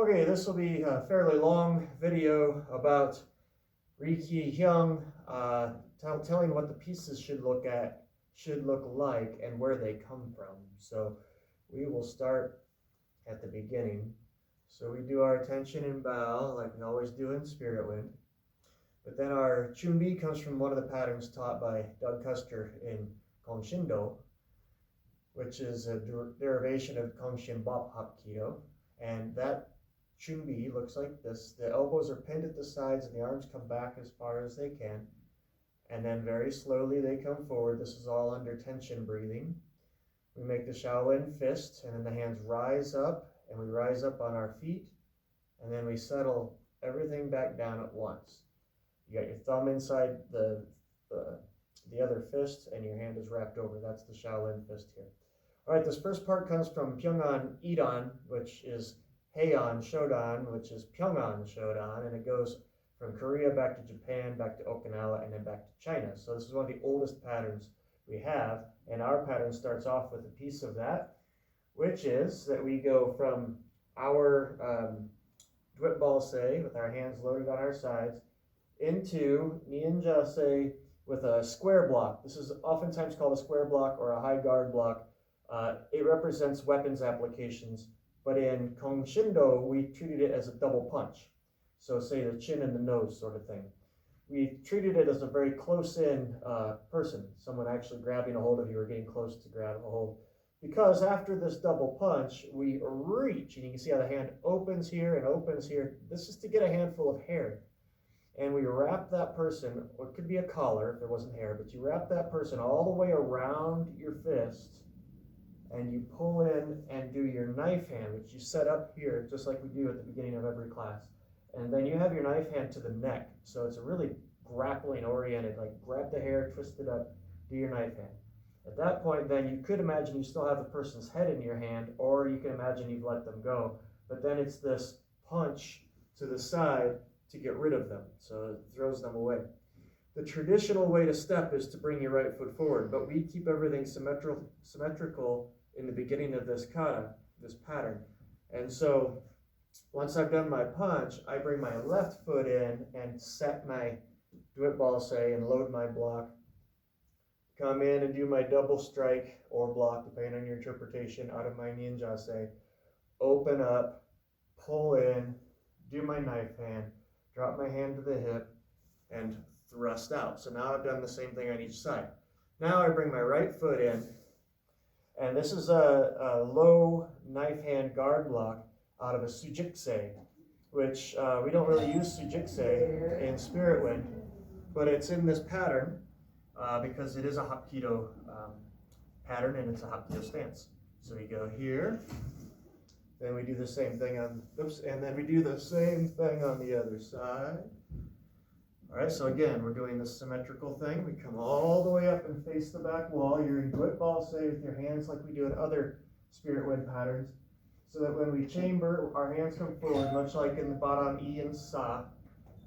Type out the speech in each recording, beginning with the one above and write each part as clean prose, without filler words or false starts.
Okay, this will be a fairly long video about Rhee, Hyung, telling what the pieces should look like, and where they come from. So we will start at the beginning. So we do our attention and bow like we always do in Spirit Wind. But then our chunbi comes from one of the patterns taught by Doug Custer in Kongshindo, which is a derivation of Kongshin Bop Hapkido. And that chunbi looks like this. The elbows are pinned at the sides and the arms come back as far as they can. And then very slowly they come forward. This is all under tension breathing. We make the Shaolin fist, and then the hands rise up, and we rise up on our feet, and then we settle everything back down at once. You got your thumb inside the other fist, and your hand is wrapped over. That's the Shaolin fist here. All right, this first part comes from Pyongan Idan, which is Heian Shodan, which is Pyongan Shodan, and it goes from Korea back to Japan, back to Okinawa, and then back to China. So this is one of the oldest patterns we have, and our pattern starts off with a piece of that, which is that we go from our Dwit Balse with our hands loaded on our sides into Nien Jase with a square block. This is oftentimes called a square block or a high guard block. It represents weapons applications, but in Kongshindo, we treated it as a double punch. So say the chin and the nose sort of thing. We treated it as a very close-in person, someone actually grabbing a hold of you or getting close to grab a hold. Because after this double punch, we reach, and you can see how the hand opens here and opens here. This is to get a handful of hair. And we wrap that person, or it could be a collar if there wasn't hair, but you wrap that person all the way around your fist, and you pull in and do your knife hand, which you set up here, just like we do at the beginning of every class. And then you have your knife hand to the neck. So it's a really grappling oriented, like grab the hair, twist it up, do your knife hand. At that point, then you could imagine you still have the person's head in your hand, or you can imagine you've let them go. But then it's this punch to the side to get rid of them. So it throws them away. The traditional way to step is to bring your right foot forward, but we keep everything symmetrical in the beginning of this kata, this pattern. And so once I've done my punch, I bring my left foot in and set my Dwit Balse and load my block. Come in and do my double strike or block, depending on your interpretation, out of my Nien Jase. Open up, pull in, do my knife hand, drop my hand to the hip, and thrust out. So now I've done the same thing on each side. Now I bring my right foot in, and this is a low knife hand guard block out of a Sujikse, which we don't really use Sujikse in Spirit Wind, but it's in this pattern because it is a Hapkido pattern and it's a Hapkido stance. So we go here, then we do the same thing on, and then we do the same thing on the other side. All right, so again, we're doing this symmetrical thing. We come all the way up and face the back wall. You're in Dwit Balse with your hands like we do in other Spirit Wind patterns, so that when we chamber, our hands come forward, much like in the Baram E and Sa.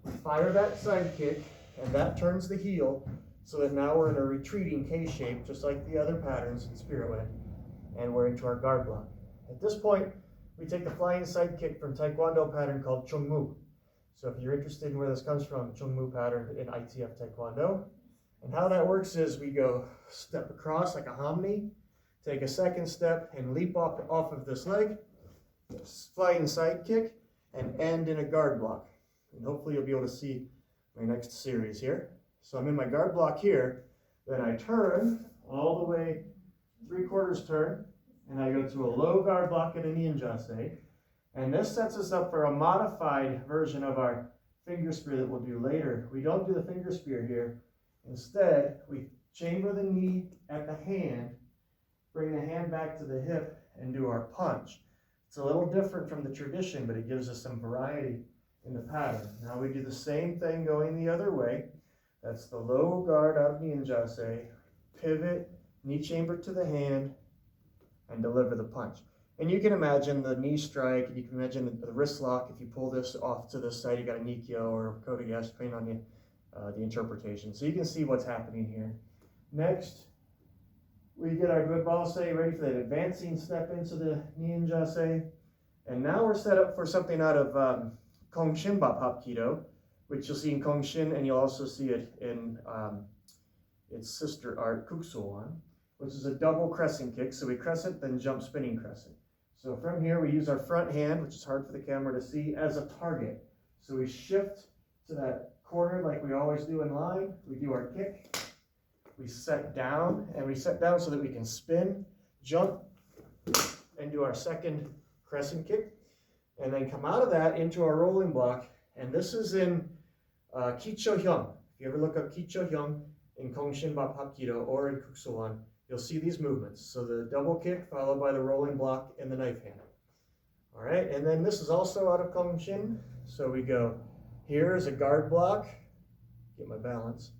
We fire that side kick, and that turns the heel, so that now we're in a retreating K shape, just like the other patterns in Spirit Wind, and we're into our guard block. At this point, we take the flying side kick from Taekwondo pattern called Chungmu. So if you're interested in where this comes from, Chungmu pattern in ITF Taekwondo. And how that works is we go step across like a hominy, take a second step and leap off of this leg, flying side kick, and end in a guard block. And hopefully you'll be able to see my next series here. So I'm in my guard block here, then I turn all the way 3/4 turn, and I go to a low guard block in a Nien Jase. And this sets us up for a modified version of our finger spear that we'll do later. We don't do the finger spear here. Instead, we chamber the knee at the hand, bring the hand back to the hip, and do our punch. It's a little different from the tradition, but it gives us some variety in the pattern. Now we do the same thing going the other way. That's the low guard out of Nien Jase, pivot, knee chamber to the hand, and deliver the punch. And you can imagine the knee strike, and you can imagine the wrist lock. If you pull this off to this side, you got a Nikyo or a Kotegaeshi, depending on the interpretation. So you can see what's happening here. Next, we get our Dwit Balse ready for that advancing step into the Nien Jase. And now we're set up for something out of Kongshinbap Hapkido, which you'll see in Kongshin, and you'll also see it in its sister art, Kuksowan, which is a double crescent kick. So we crescent, then jump spinning crescent. So from here, we use our front hand, which is hard for the camera to see, as a target. So we shift to that corner like we always do in line. We do our kick. We set down, and we set down so that we can spin, jump, and do our second crescent kick. And then come out of that into our rolling block. And this is in Kicho Hyung. If you ever look up Kicho Hyung in Kongshinbap Hapkido or in Kuksowan, you'll see these movements. So the double kick followed by the rolling block and the knife hand. All right, and then this is also out of Kongshin. So we go, here is a guard block, get my balance.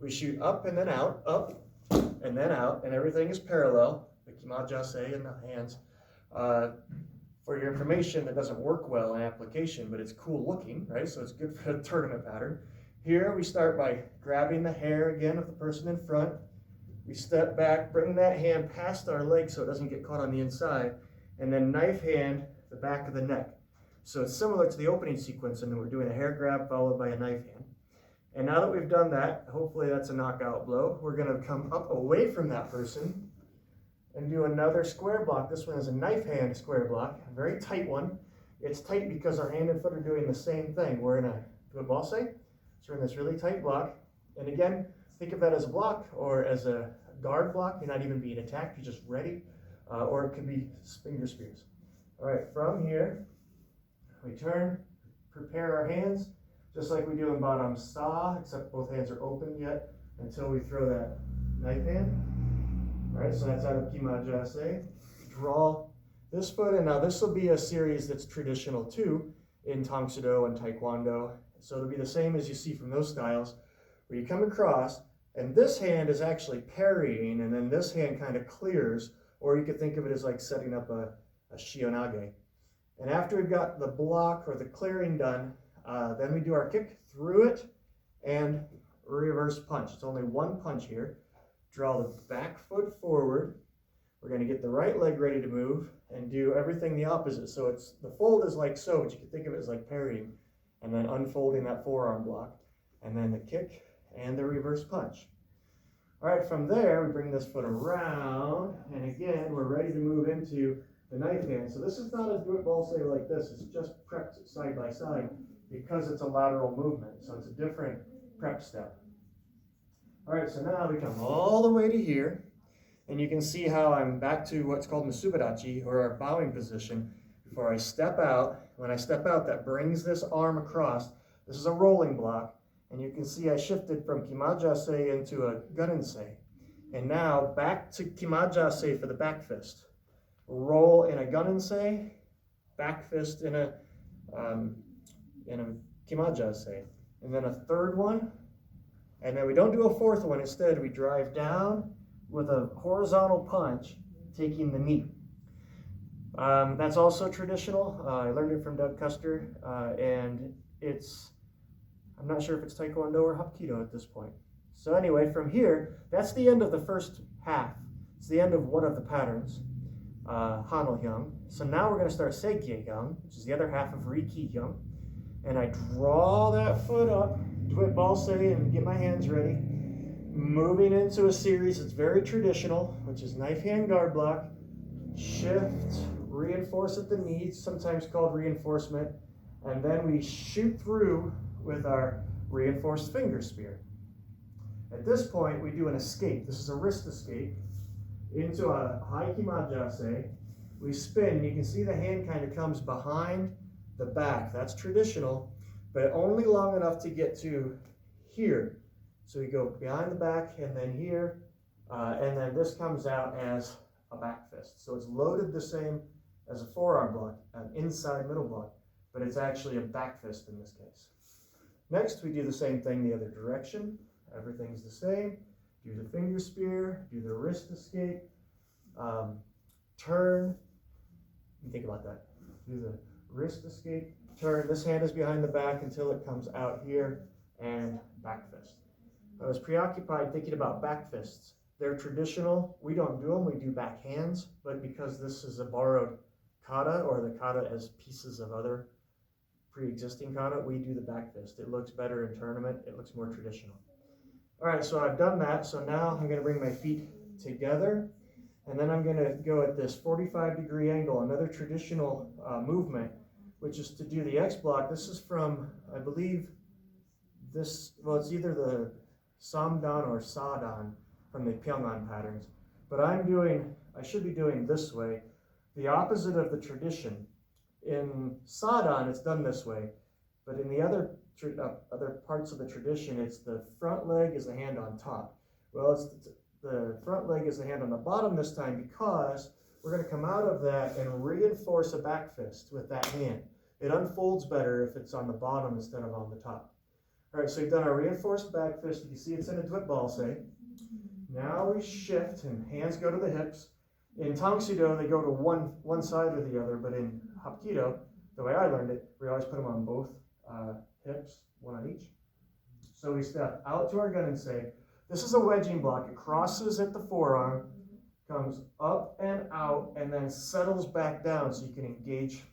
We shoot up and then out, up and then out, and everything is parallel, the kimajase in the hands. For your information, that doesn't work well in application, but it's cool looking, right? So it's good for a tournament pattern. Here we start by grabbing the hair again of the person in front. We step back, bring that hand past our leg so it doesn't get caught on the inside, and then knife hand the back of the neck. So it's similar to the opening sequence, and then we're doing a hair grab followed by a knife hand. And now that we've done that, hopefully that's a knockout blow, we're going to come up away from that person and do another square block. This one is a knife hand square block, a very tight one. It's tight because our hand and foot are doing the same thing. We're in a balse, so we're in this really tight block. And again, think of that as a block or as a guard block. You're not even being attacked, you're just ready. Or it could be finger spears. All right, from here, we turn, prepare our hands, just like we do in bottom sa, except both hands are open yet until we throw that knife hand. All right, so that's out of kimajase. Draw this foot, and now this will be a series that's traditional too in Tangsudo and Taekwondo. So it'll be the same as you see from those styles, where you come across, and this hand is actually parrying, and then this hand kind of clears, or you could think of it as like setting up a shionage. And after we've got the block or the clearing done, then we do our kick through it and reverse punch. It's only one punch here. Draw the back foot forward. We're going to get the right leg ready to move and do everything the opposite. So it's the fold is like so, but you can think of it as like parrying and then unfolding that forearm block. And then the kick and the reverse punch. All right, from there, we bring this foot around. And again, we're ready to move into the knife hand. So this is not a do it balse like this. It's just prepped side by side because it's a lateral movement. So it's a different prep step. All right, so now we come all the way to here. And you can see how I'm back to what's called Musubadachi, or our bowing position, before I step out. When I step out, that brings this arm across. This is a rolling block. And you can see I shifted from kimajase into a gunensei. And now back to kimajase for the back fist. Roll in a gunensei, back fist in a kimajase. And then a third one. And then we don't do a fourth one. Instead, we drive down with a horizontal punch, taking the knee. That's also traditional. I learned it from Doug Custer, and I'm not sure if it's Taekwondo or Hapkido at this point. So anyway, from here, that's the end of the first half. It's the end of one of the patterns, Hanol Hyung. So now we're going to start Seikye Hyung, which is the other half of Rhee Hyung. And I draw that foot up, do it balse, and get my hands ready. Moving into a series that's very traditional, which is knife hand guard block, shift, reinforce at the knees, sometimes called reinforcement, and then we shoot through with our reinforced finger spear. At this point, we do an escape. This is a wrist escape into a high kimajase. We spin. You can see the hand kind of comes behind the back. That's traditional, but only long enough to get to here. So we go behind the back and then here, and then this comes out as a back fist. So it's loaded the same as a forearm block, an inside middle block, but it's actually a back fist in this case. Next, we do the same thing the other direction. Everything's the same. Do the finger spear, do the wrist escape, turn. Think about that. Do the wrist escape, turn. This hand is behind the back until it comes out here, and back fist. I was preoccupied thinking about back fists. They're traditional. We don't do them. We do back hands, but because this is a borrowed kata, or the kata as pieces of other pre-existing kata, we do the back fist. It looks better in tournament. It looks more traditional. All right, so I've done that. So now I'm going to bring my feet together, and then I'm going to go at this 45-degree angle, another traditional movement, which is to do the X block. This is from, I believe, this, well, it's either the Samdan or Sadan from the Pyongan patterns. But I should be doing this way, the opposite of the tradition. In Sadan, it's done this way, but in the other parts of the tradition, it's the front leg is the hand on top. Well, it's the front leg is the hand on the bottom this time because we're going to come out of that and reinforce a back fist with that hand. It unfolds better if it's on the bottom instead of on the top. All right, so we've done our reinforced back fist. You can see it's in a Dwit Balse. Now we shift and hands go to the hips. In Tangsido, they go to one side or the other, but in Hapkido, the way I learned it, we always put them on both hips, one on each. So we step out to our gun and say, this is a wedging block. It crosses at the forearm, comes up and out, and then settles back down so you can engage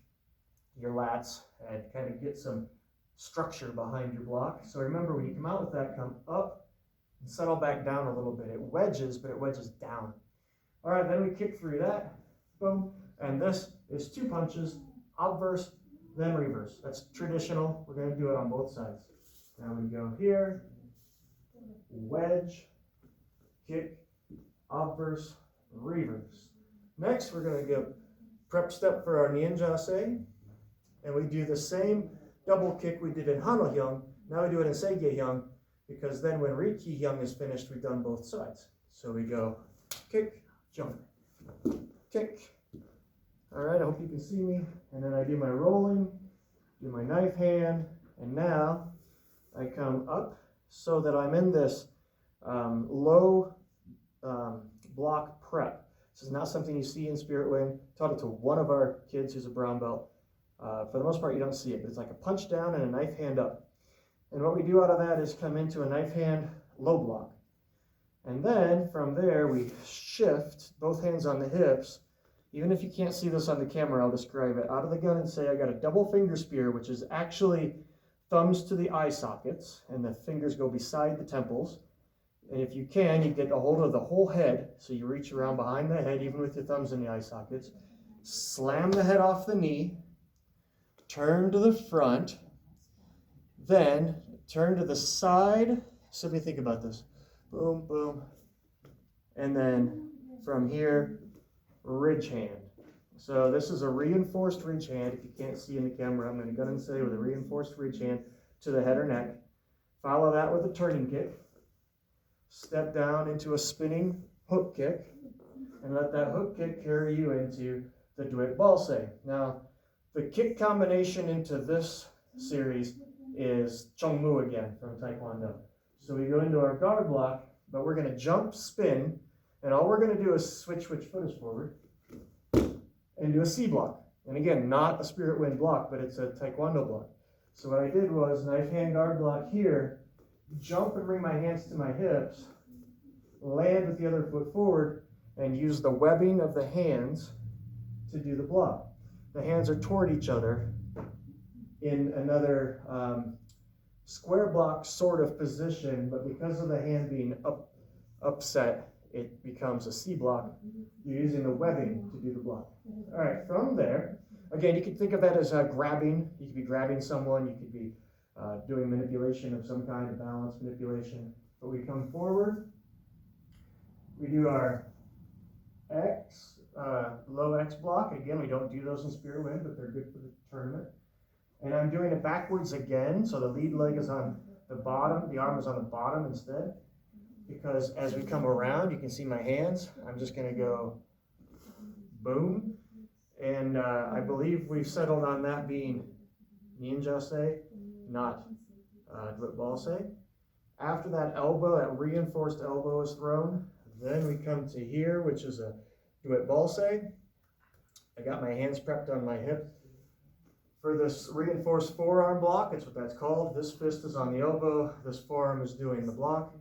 your lats and kind of get some structure behind your block. So remember, when you come out with that, come up and settle back down a little bit. It wedges, but it wedges down. All right, then we kick through that, boom, and this is 2 punches, obverse, then reverse. That's traditional. We're going to do it on both sides. Now we go here, wedge, kick, obverse, reverse. Next, we're going to go prep step for our Nyenjase, and we do the same double kick we did in Hano Hyung. Now we do it in Seige Hyung, because then when Rhee Hyung is finished, we've done both sides. So we go kick, jump, kick. All right, I hope you can see me. And then I do my rolling, do my knife hand, and now I come up so that I'm in this low block prep. This is not something you see in Spirit Wind. Taught it to one of our kids who's a brown belt. For the most part, you don't see it, but it's like a punch down and a knife hand up. And what we do out of that is come into a knife hand low block. And then from there, we shift both hands on the hips. Even if you can't see this on the camera, I'll describe it. Out of the gun and say, I got a double finger spear, which is actually thumbs to the eye sockets, and the fingers go beside the temples. And if you can, you get a hold of the whole head. So you reach around behind the head, even with your thumbs in the eye sockets. Slam the head off the knee. Turn to the front. Then turn to the side. So let me think about this. Boom, boom. And then from here, ridge hand. So this is a reinforced ridge hand. If you can't see in the camera, I'm going to go and say with a reinforced ridge hand to the head or neck. Follow that with a turning kick. Step down into a spinning hook kick. And let that hook kick carry you into the Dwit Balse. Now, the kick combination into this series is Chongmu again from Taekwondo. So we go into our guard block, but we're going to jump, spin, and all we're going to do is switch which foot is forward and do a C block. And again, not a Spirit Wind block, but it's a Taekwondo block. So what I did was knife hand guard block here, jump and bring my hands to my hips, land with the other foot forward, and use the webbing of the hands to do the block. The hands are toward each other in another square block sort of position, but because of the hand being upset, it becomes a C block. You're using the webbing to do the block. All right, from there, again, you could think of that as grabbing. You could be grabbing someone. You could be doing manipulation of some kind of balance manipulation. But we come forward. We do our X, low X block. Again, we don't do those in Spirit Wind, but they're good for the tournament. And I'm doing it backwards again, so the lead leg is on the bottom, the arm is on the bottom instead. Because as we come around, you can see my hands. I'm just going to go boom. And I believe we've settled on that being Nyenjase, not Dwit Balse. After that elbow, that reinforced elbow is thrown, then we come to here, which is a Dwit Balse. I got my hands prepped on my hip. For this reinforced forearm block, it's what that's called. This fist is on the elbow. This forearm is doing the block.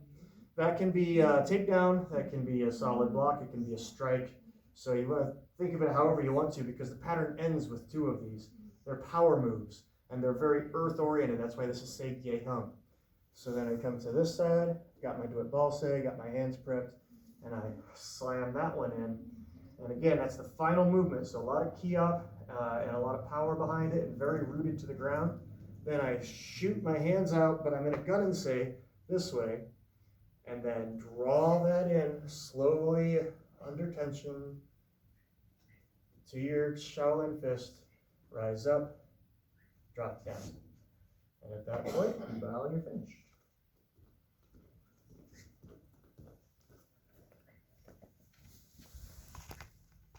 That can be a takedown. That can be a solid block. It can be a strike. So you want to think of it however you want to, because the pattern ends with 2 of these. They're power moves, and they're very earth-oriented. That's why this is Seikye Hyung. So then I come to this side, got my Duet Balse, got my hands prepped, and I slam that one in. And again, that's the final movement, so a lot of key up and a lot of power behind it, and very rooted to the ground. Then I shoot my hands out, but I'm in a Gun-in-sei this way, and then draw that in slowly under tension to your Shaolin fist, rise up, drop down. And at that point, you bow and you're finished.